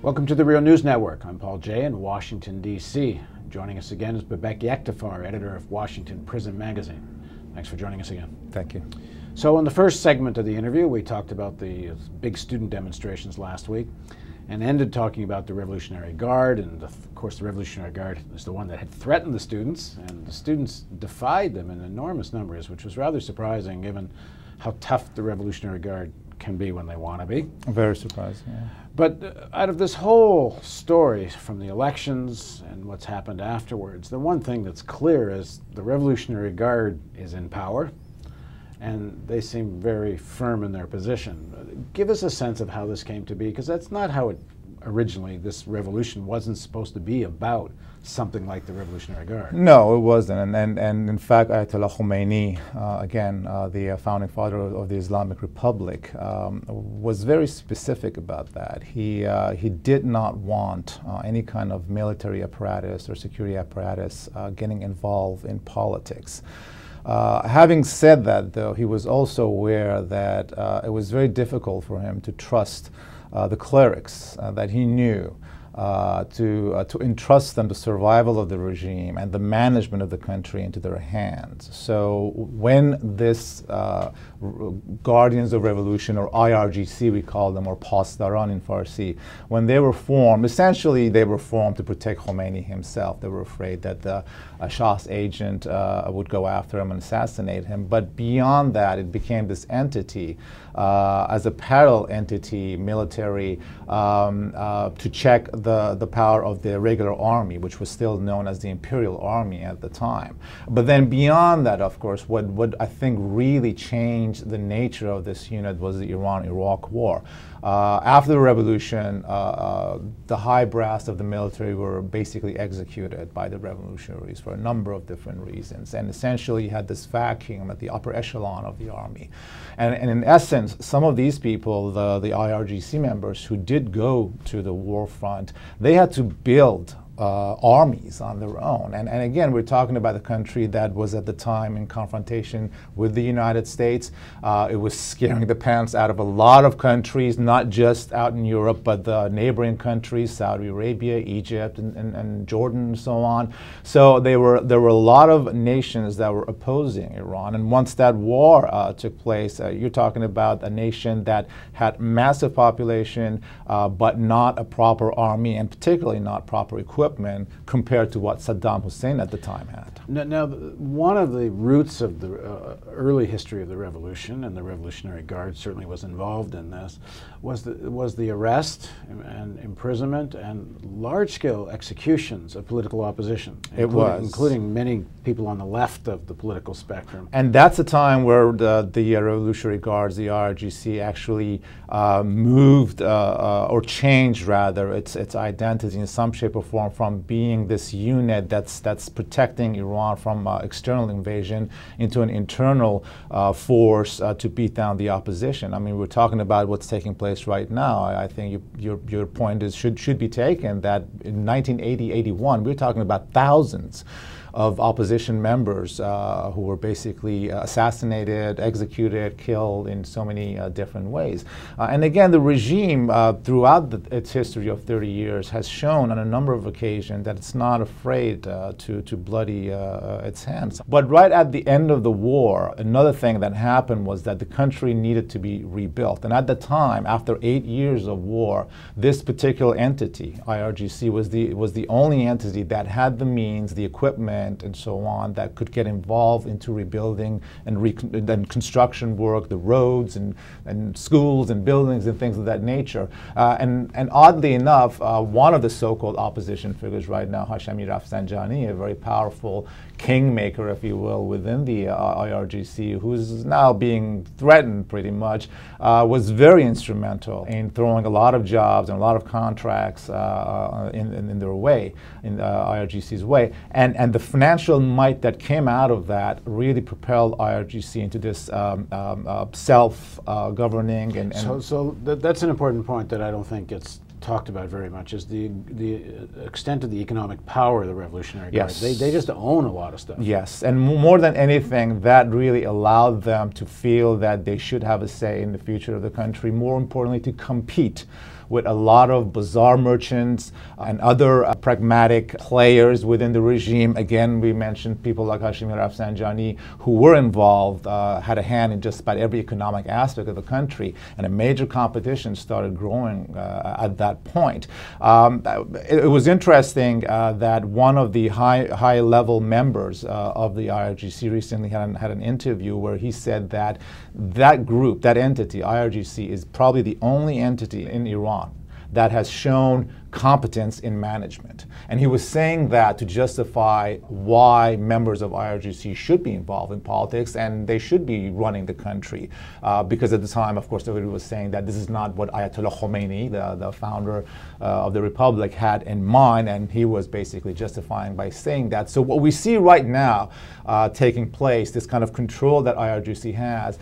Welcome to the Real News Network. I'm Paul Jay in Washington, D.C. Joining us again is Babek Yektefar, editor of Washington Prison Magazine. Thanks for joining us again. Thank you. So in the first segment of the interview, we talked about the big student demonstrations last week and ended talking about the Revolutionary Guard. And of course, the Revolutionary Guard is the one that had threatened the students, and the students defied them in enormous numbers, which was rather surprising given how tough the Revolutionary Guard can be when they want to be. Very surprising, yeah. But out of this whole story, from the elections and what's happened afterwards, the one thing that's clear is the Revolutionary Guard is in power, and they seem very firm in their position. Give us a sense of how this came to be, because that's not how it originally, this revolution wasn't supposed to be about something like the Revolutionary Guard. No, it wasn't. And in fact, Ayatollah Khomeini, the founding father of the Islamic Republic, was very specific about that. He did not want any kind of military apparatus or security apparatus getting involved in politics. Having said that, though, he was also aware that it was very difficult for him to trust the clerics that he knew, to entrust them the survival of the regime and the management of the country into their hands. So when this Guardians of Revolution, or IRGC we call them, or Pasdaran in Farsi, when they were formed, essentially they were formed to protect Khomeini himself. They were afraid that the Shah's agent would go after him and assassinate him. But beyond that, it became this entity as a parallel entity, military, to check the power of the regular army, which was still known as the Imperial Army at the time. But then beyond that, of course, what I think really changed the nature of this unit was the Iran-Iraq War. After the revolution, the high brass of the military were basically executed by the revolutionaries for a number of different reasons. And essentially you had this vacuum at the upper echelon of the army. And in essence, some of these people, the IRGC members who did go to the war front, they had to build armies on their own. And again, we're talking about a country that was at the time in confrontation with the United States. It was scaring the pants out of a lot of countries, not just out in Europe, but the neighboring countries, Saudi Arabia, Egypt, and Jordan, and so on. So there were a lot of nations that were opposing Iran. And once that war took place, you're talking about a nation that had massive population, but not a proper army, and particularly not proper equipment compared to what Saddam Hussein at the time had. Now, one of the roots of the early history of the revolution, and the Revolutionary Guard certainly was involved in this, was the arrest and imprisonment and large-scale executions of political opposition. Including many people on the left of the political spectrum. And that's a time where the Revolutionary Guards, the IRGC, actually moved or changed rather its identity in some shape or form, from being this unit that's protecting Iran from external invasion into an internal force to beat down the opposition. I mean, we're talking about what's taking place right now. I think your point is should be taken that in 1980-81, we're talking about thousands of opposition members who were basically assassinated, executed, killed in so many different ways. And again, the regime throughout its history of 30 years has shown on a number of occasions that it's not afraid to bloody its hands. But right at the end of the war, another thing that happened was that the country needed to be rebuilt. And at the time, after 8 years of war, this particular entity, IRGC, was the only entity that had the means, the equipment, and so on, that could get involved into rebuilding and construction work, the roads and schools and buildings and things of that nature. And oddly enough, one of the so-called opposition figures right now, Hashemi Rafsanjani, a very powerful kingmaker, if you will, within the IRGC, who's now being threatened pretty much, was very instrumental in throwing a lot of jobs and a lot of contracts in their way, in IRGC's way. And the financial might that came out of that really propelled IRGC into this self-governing. So that's an important point that I don't think gets talked about very much, is the extent of the economic power of the Revolutionary Guard. Yes. They just own a lot of stuff. Yes, and more than anything, that really allowed them to feel that they should have a say in the future of the country, more importantly, to compete with a lot of bazaar merchants and other pragmatic players within the regime. Again, we mentioned people like Hashemi Rafsanjani, who were involved, had a hand in just about every economic aspect of the country, and a major competition started growing at that point. It was interesting that one of the high-level members of the IRGC recently had an interview where he said that that group, that entity, IRGC, is probably the only entity in Iran that has shown competence in management. And he was saying that to justify why members of IRGC should be involved in politics and they should be running the country. Because at the time, of course, everybody was saying that this is not what Ayatollah Khomeini, the founder of the republic, had in mind, and he was basically justifying by saying that. So what we see right now taking place, this kind of control that IRGC has,